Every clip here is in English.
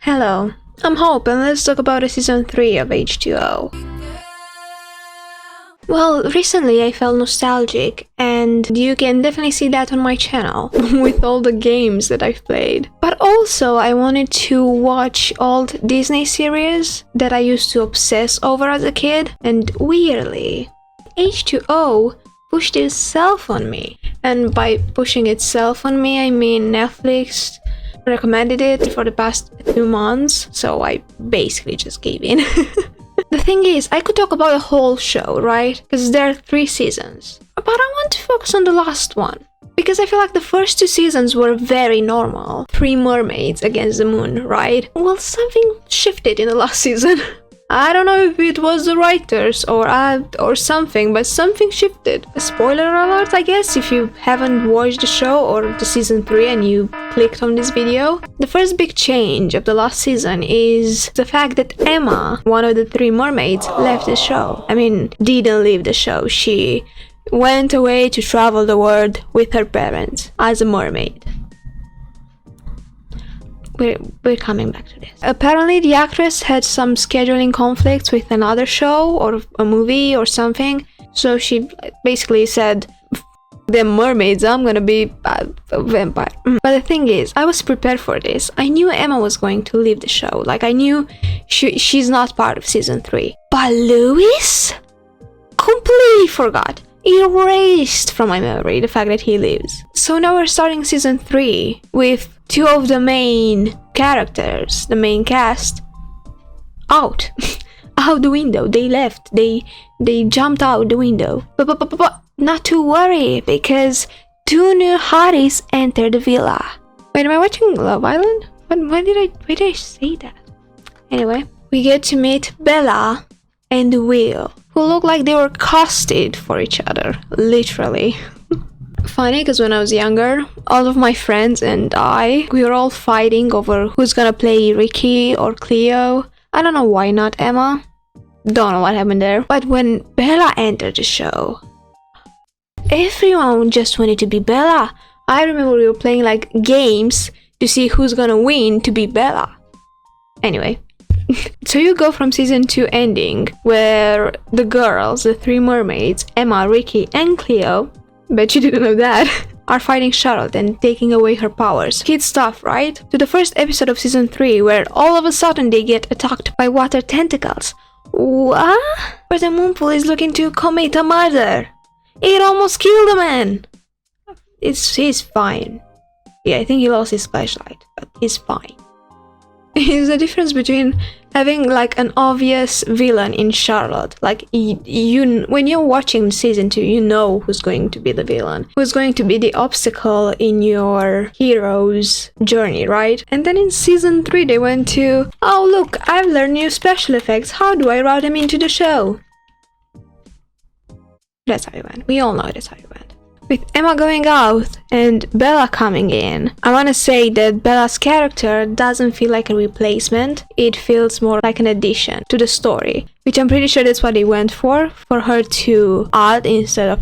Hello, I'm Hope and let's talk about the season 3 of H2O. Well, recently I felt nostalgic and you can definitely see that on my channel with all the games that I've played. But also I wanted to watch old Disney series that I used to obsess over as a kid, and weirdly, H2O pushed itself on me. And by pushing itself on me, I mean Netflix recommended it for the past 2 months, so I basically just gave in. The thing is, I could talk about the whole show, right? Because there are 3 seasons. But I want to focus on the last one. Because I feel like the first 2 seasons were very normal. 3 mermaids against the moon, right? Well, something shifted in the last season. I don't know if it was the writers or something, but something shifted. A spoiler alert, I guess, if you haven't watched the show or the season 3 and you clicked on this video. The first big change of the last season is the fact that Emma, one of the 3 mermaids, left the show. I mean, didn't leave the show. She went away to travel the world with her parents as a mermaid. We're coming back to this. Apparently the actress had some scheduling conflicts with another show or a movie or something, so she basically said, "The mermaids, I'm gonna be a vampire." But the thing is, I was prepared for this. I knew Emma was going to leave the show. Like, I knew she's not part of season 3. But Louis? Completely forgot. Erased from my memory the fact that he leaves. So now we're starting season 3 with 2 of the main characters, the main cast, out. Out the window. They left. They jumped out the window. But not to worry, because 2 new hotties enter the villa. Wait, am I watching Love Island? Why did I say that? Anyway, we get to meet Bella and Will, who look like they were casted for each other, literally. Funny, because when I was younger, all of my friends and we were all fighting over who's gonna play Ricky or Cleo. I don't know why not Emma. Don't know what happened there. But when Bella entered the show, everyone just wanted to be Bella. I remember we were playing like games to see who's gonna win to be Bella. Anyway. So you go from season 2 ending, where the girls, the 3 mermaids, Emma, Ricky, and Cleo, bet you didn't know that, are fighting Charlotte and taking away her powers. Kid stuff, right? To the first episode of season 3, where all of a sudden they get attacked by water tentacles. What? Where the moonpool is looking to commit a murder. It almost killed a man. He's fine. Yeah, I think he lost his flashlight, but he's fine. Is the difference between having like an obvious villain in Charlotte, like you when you're watching season 2, you know who's going to be the villain, who's going to be the obstacle in your hero's journey, right? And then in season 3 they went to, oh look, I've learned new special effects, how do I route them into the show? That's how it went. We all know that's how it went. With Emma going out and Bella coming in, I want to say that Bella's character doesn't feel like a replacement, it feels more like an addition to the story, which I'm pretty sure that's what they went for her to add instead of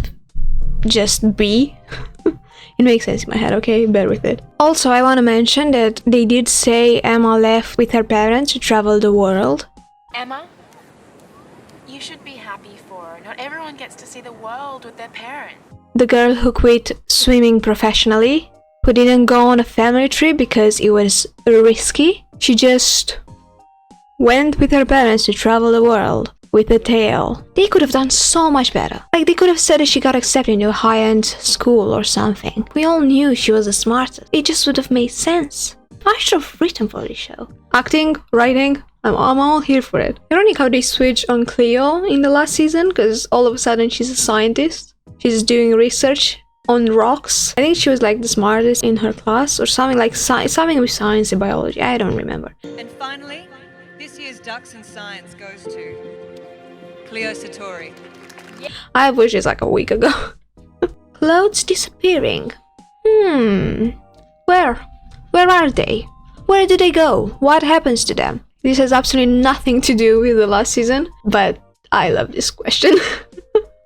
just be. It makes sense in my head, okay? Bear with it. Also, I want to mention that they did say Emma left with her parents to travel the world. Emma, you should be happy for her. Not everyone gets to see the world with their parents. The girl who quit swimming professionally, who didn't go on a family trip because it was risky. She just went with her parents to travel the world with a tail. They could have done so much better. Like, they could have said that she got accepted into a high-end school or something. We all knew she was the smartest. It just would have made sense. I should have written for this show. Acting, writing, I'm all here for it. Ironic how they switched on Cleo in the last season, because all of a sudden she's a scientist. She's doing research on rocks. I think she was like the smartest in her class or something, like something with science and biology. I don't remember. And finally, this year's Ducks in Science goes to Cleo Satori. I watched this like a week ago. Clothes disappearing. Where are they? Where do they go? What happens to them? This has absolutely nothing to do with the last season, but I love this question.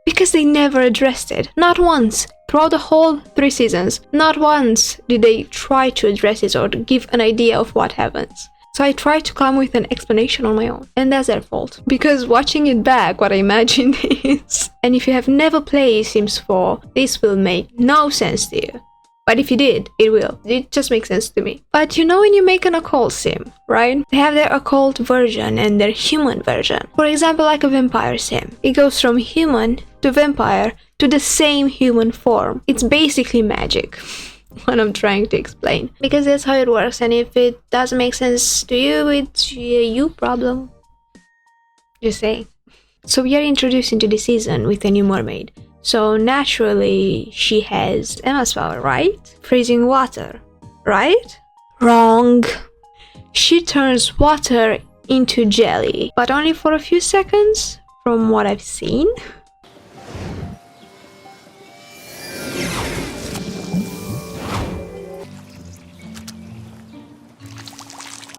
Because they never addressed it. Not once. Throughout the whole 3 seasons, not once did they try to address it or give an idea of what happens. So I tried to come with an explanation on my own, and that's their fault. Because watching it back, what I imagined is... And if you have never played Sims 4, this will make no sense to you. But if you did, it will. It just makes sense to me. But you know when you make an occult sim, right? They have their occult version and their human version. For example, like a vampire sim. It goes from human to vampire to the same human form. It's basically magic. What I'm trying to explain. Because that's how it works, and if it doesn't make sense to you, it's a you problem. Just saying. So we are introduced into the season with a new mermaid. So naturally, she has Emma's power, right? Freezing water, right? Wrong. She turns water into jelly, but only for a few seconds, from what I've seen.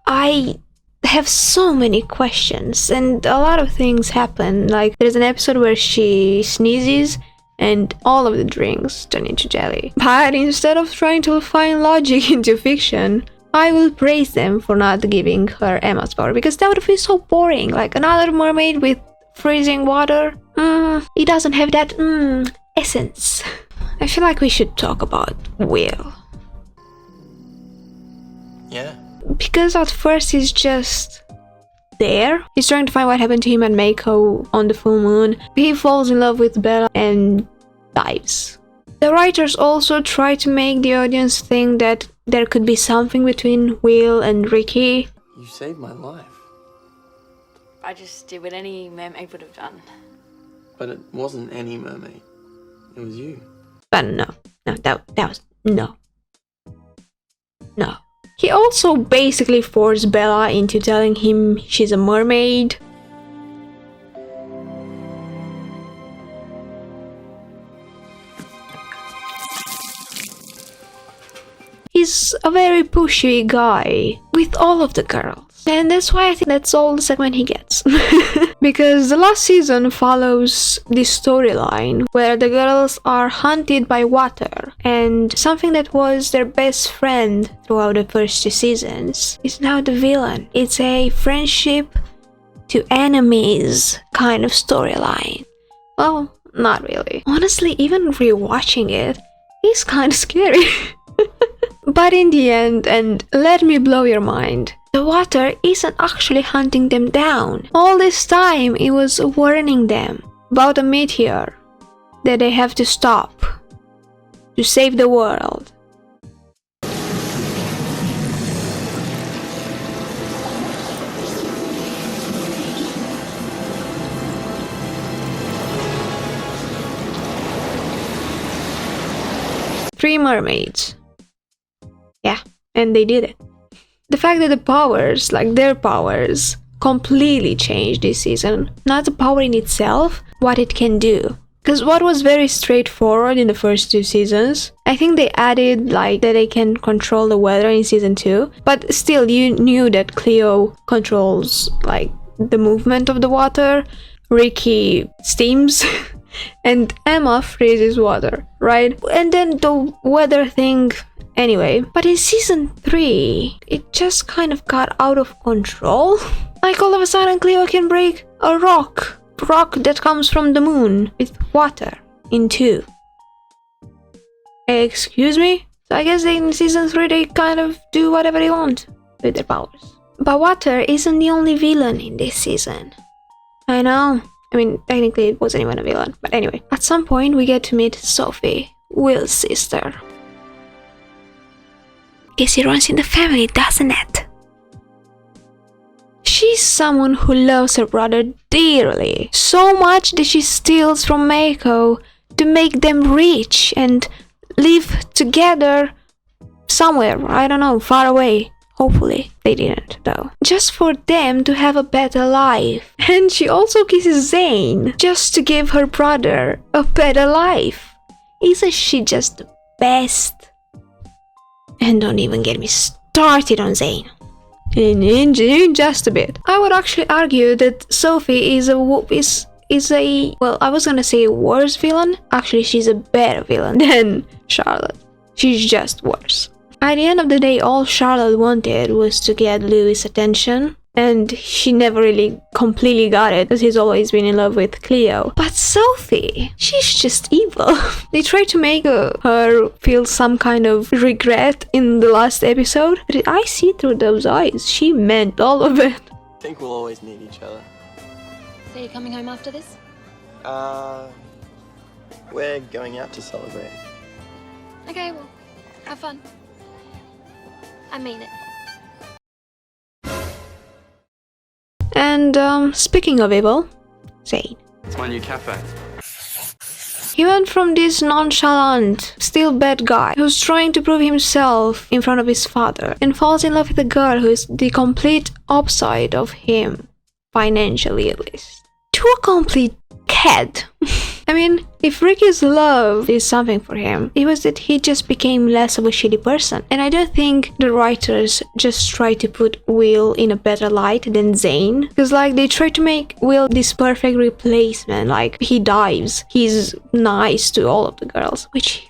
I have so many questions, and a lot of things happen. Like, there's an episode where she sneezes and all of the drinks turn into jelly. But instead of trying to find logic into fiction, I will praise them for not giving her Emma's power, because that would be so boring. Like, another mermaid with freezing water. It doesn't have that essence. I feel like we should talk about Will. Yeah. Because at first he's just there. He's trying to find what happened to him and Mako on the full moon. He falls in love with Bella and dies. The writers also try to make the audience think that there could be something between Will and Ricky. You saved my life. I just did what any mermaid would have done. But it wasn't any mermaid. It was you. But no, that was no. He also basically forced Bella into telling him she's a mermaid. He's a very pushy guy with all of the girls. And that's why I think that's all the segment he gets. Because the last season follows this storyline where the girls are hunted by water, and something that was their best friend throughout the first 2 seasons is now the villain. It's a friendship to enemies kind of storyline. Well, not really. Honestly, even rewatching it is kind of scary. But in the end, and let me blow your mind, the water isn't actually hunting them down. All this time it was warning them about a meteor that they have to stop to save the world. Three mermaids. Yeah, and they did it. The fact that the powers, like their powers, completely changed this season. Not the power in itself, what it can do. Because what was very straightforward in the first 2 seasons, I think they added like that they can control the weather in season 2. But still, you knew that Cleo controls like the movement of the water, Ricky steams, and Emma freezes water, right? And then the weather thing... Anyway, but in season 3, it just kind of got out of control. Like all of a sudden Cleo can break a rock that comes from the moon with water in 2. Excuse me? So I guess in season 3 they kind of do whatever they want with their powers. But water isn't the only villain in this season. I know. I mean, technically it wasn't even a villain. But anyway, at some point we get to meet Sophie, Will's sister. Guess it runs in the family, doesn't it? She's someone who loves her brother dearly, so much that she steals from Mako to make them rich and live together somewhere, I don't know, far away. Hopefully, they didn't though. Just for them to have a better life. And she also kisses Zane, just to give her brother a better life. Isn't she just the best? And don't even get me started on Zane. In just a bit. I would actually argue that Sophie is a well, I was gonna say worse villain. Actually, she's a better villain than Charlotte. She's just worse. At the end of the day, all Charlotte wanted was to get Louis' attention, and she never really completely got it, because he's always been in love with Cleo. But Sophie, she's just evil. They tried to make her feel some kind of regret in the last episode, but I see through those eyes. She meant all of it. I think we'll always need each other. So you're coming home after this? We're going out to celebrate. Okay, well, have fun. I mean it. And speaking of evil, Zane. It's my new cafe. He went from this nonchalant, still bad guy who's trying to prove himself in front of his father and falls in love with a girl who is the complete opposite of him, financially at least, to a complete cad. I mean, if Ricky's love is something for him, it was that he just became less of a shitty person. And I don't think the writers just try to put Will in a better light than Zane. Because like they try to make Will this perfect replacement. Like he dives, he's nice to all of the girls, which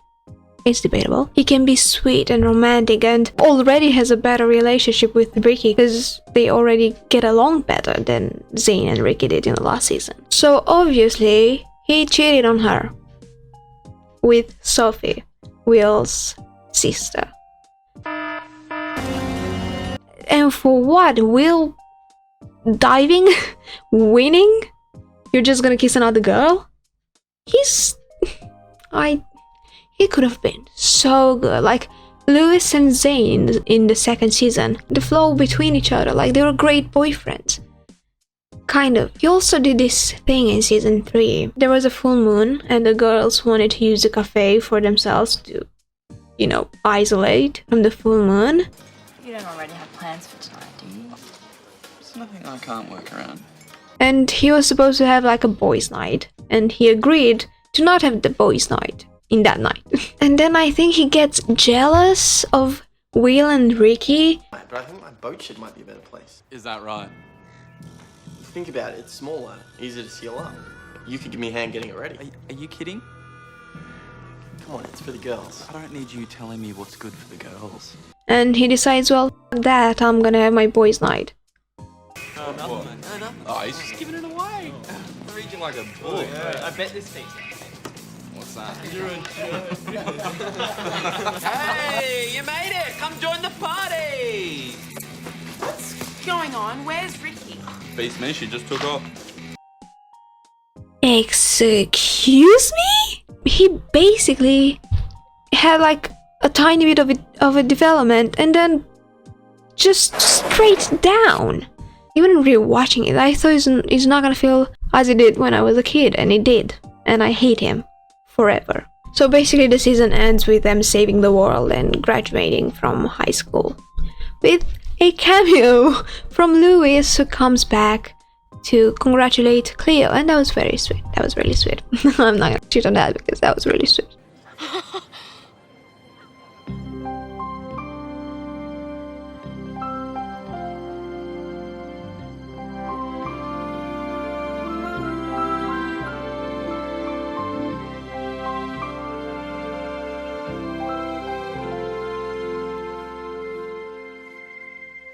is debatable. He can be sweet and romantic and already has a better relationship with Ricky because they already get along better than Zane and Ricky did in the last season. So obviously, he cheated on her with Sophie, Will's sister. And for what? Will diving? Winning? You're just gonna kiss another girl? He could have been so good. Like Louis and Zane in the second season. The flow between each other, like they were great boyfriends. Kind of. He also did this thing in season 3. There was a full moon and the girls wanted to use the cafe for themselves to, you know, isolate from the full moon. You don't already have plans for tonight, do you? There's nothing I can't work around. And he was supposed to have like a boys' night. And he agreed to not have the boys' night in that night. And then I think he gets jealous of Will and Ricky. But I think my boat shed might be a better place. Is that right? Think about it, it's smaller, easier to seal up. You could give me a hand getting it ready. Are you kidding? Come on, it's for the girls. I don't need you telling me what's good for the girls. And he decides, well, f that, I'm gonna have my boys' night. Oh, he's just giving it away. Reaching like a bull. I bet this takes What's that? Hey, you made it! Come join the party! What's going on? Where's Ricky? Beats me, she just took off. Excuse me? He basically had like a tiny bit of a development and then just straight down. Even rewatching it, I thought he's not gonna feel as it did when I was a kid, and it did. And I hate him forever. So basically the season ends with them saving the world and graduating from high school. With a cameo from Louis, who comes back to congratulate Cleo, and that was very sweet. That was really sweet. I'm not gonna cheat on that because that was really sweet.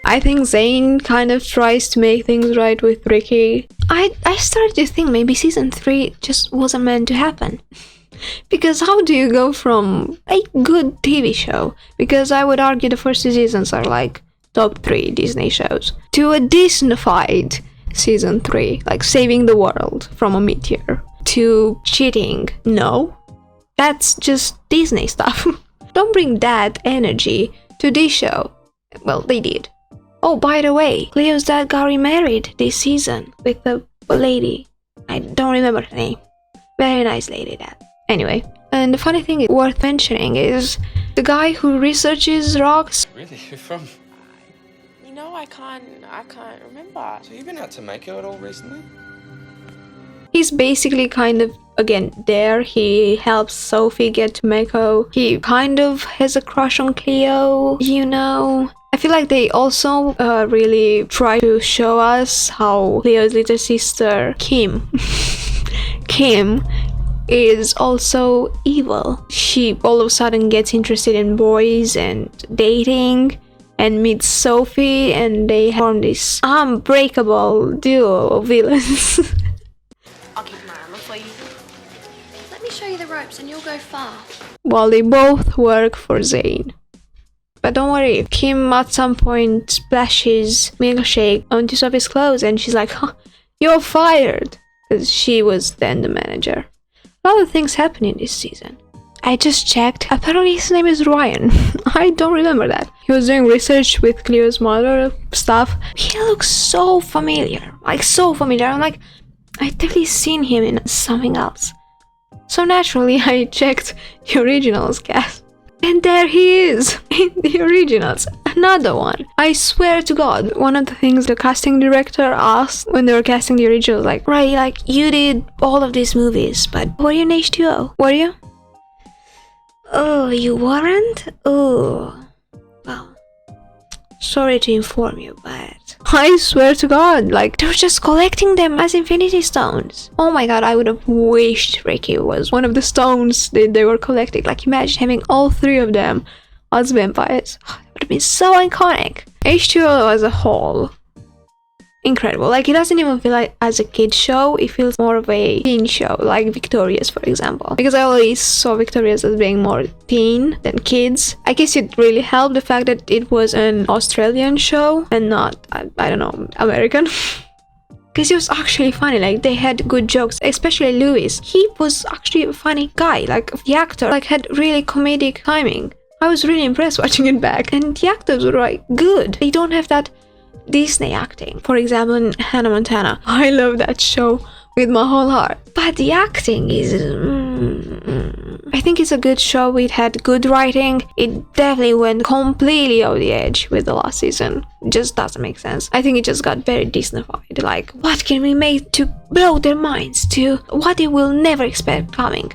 I think Zane kind of tries to make things right with Ricky. I started to think maybe season 3 just wasn't meant to happen. Because how do you go from a good TV show, because I would argue the first 2 seasons are like top 3 Disney shows, to a Disney-fied season 3, like saving the world from a meteor, to cheating? No, that's just Disney stuff. Don't bring that energy to this show. Well, they did. Oh, by the way, Cleo's dad got remarried this season with a lady. I don't remember her name. Very nice lady, that. Anyway, and the funny thing worth mentioning is the guy who researches rocks. Really? Who from? You know, I can't remember. So you've been out to Mako at all recently? He's basically kind of, again, there. He helps Sophie get to Mako. He kind of has a crush on Cleo, you know. I feel like they also really try to show us how Cleo's little sister, Kim, is also evil. She all of a sudden gets interested in boys and dating and meets Sophie, and they form this unbreakable duo of villains. I'll keep my arm up for you. Let me show you the ropes and you'll go far. While they both work for Zane. But don't worry, Kim at some point splashes milkshake onto Sophie's clothes and she's like, huh, you're fired! Because she was then the manager. A lot of things happen in this season. I just checked. Apparently his name is Ryan. I don't remember that. He was doing research with Cleo's mother stuff. He looks so familiar. Like, so familiar. I'm like, I've definitely seen him in something else. So naturally, I checked the originals cast. And there he is, in the originals. Another one. I swear to God, one of the things the casting director asked when they were casting the originals, like, right, like, you did all of these movies, but were you in H2O? Were you? Oh, you weren't? Oh, well, sorry to inform you, but I swear to God, like, they were just collecting them as Infinity Stones. Oh my God, I would have wished Ricky was one of the stones that they were collecting. Like, imagine having all three of them as vampires. That would have been so iconic. H2O as a whole, incredible. Like, it doesn't even feel like as a kid show, it feels more of a teen show, like Victorious, for example, because I always saw Victorious as being more teen than kids. I guess it really helped the fact that it was an Australian show and not, I don't know, American. Because it was actually funny, like, they had good jokes, especially Louis. He was actually a funny guy, like, the actor, like, had really comedic timing. I was really impressed watching it back, and the actors were, like, good. They don't have that Disney acting. For example, in Hannah Montana, I love that show with my whole heart. But the acting is... I think it's a good show. It had good writing. It definitely went completely over the edge with the last season. It just doesn't make sense. I think it just got very Disneyfied. Like, what can we make to blow their minds to what they will never expect coming?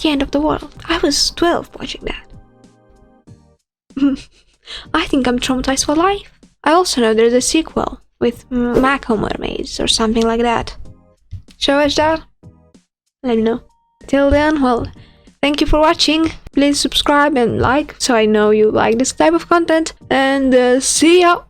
The end of the world. I was 12 watching that. I think I'm traumatized for life. I also know there's a sequel with Mako Mermaids or something like that. Should I watch that? Let me know. Till then, well, thank you for watching. Please subscribe and like so I know you like this type of content. And see ya!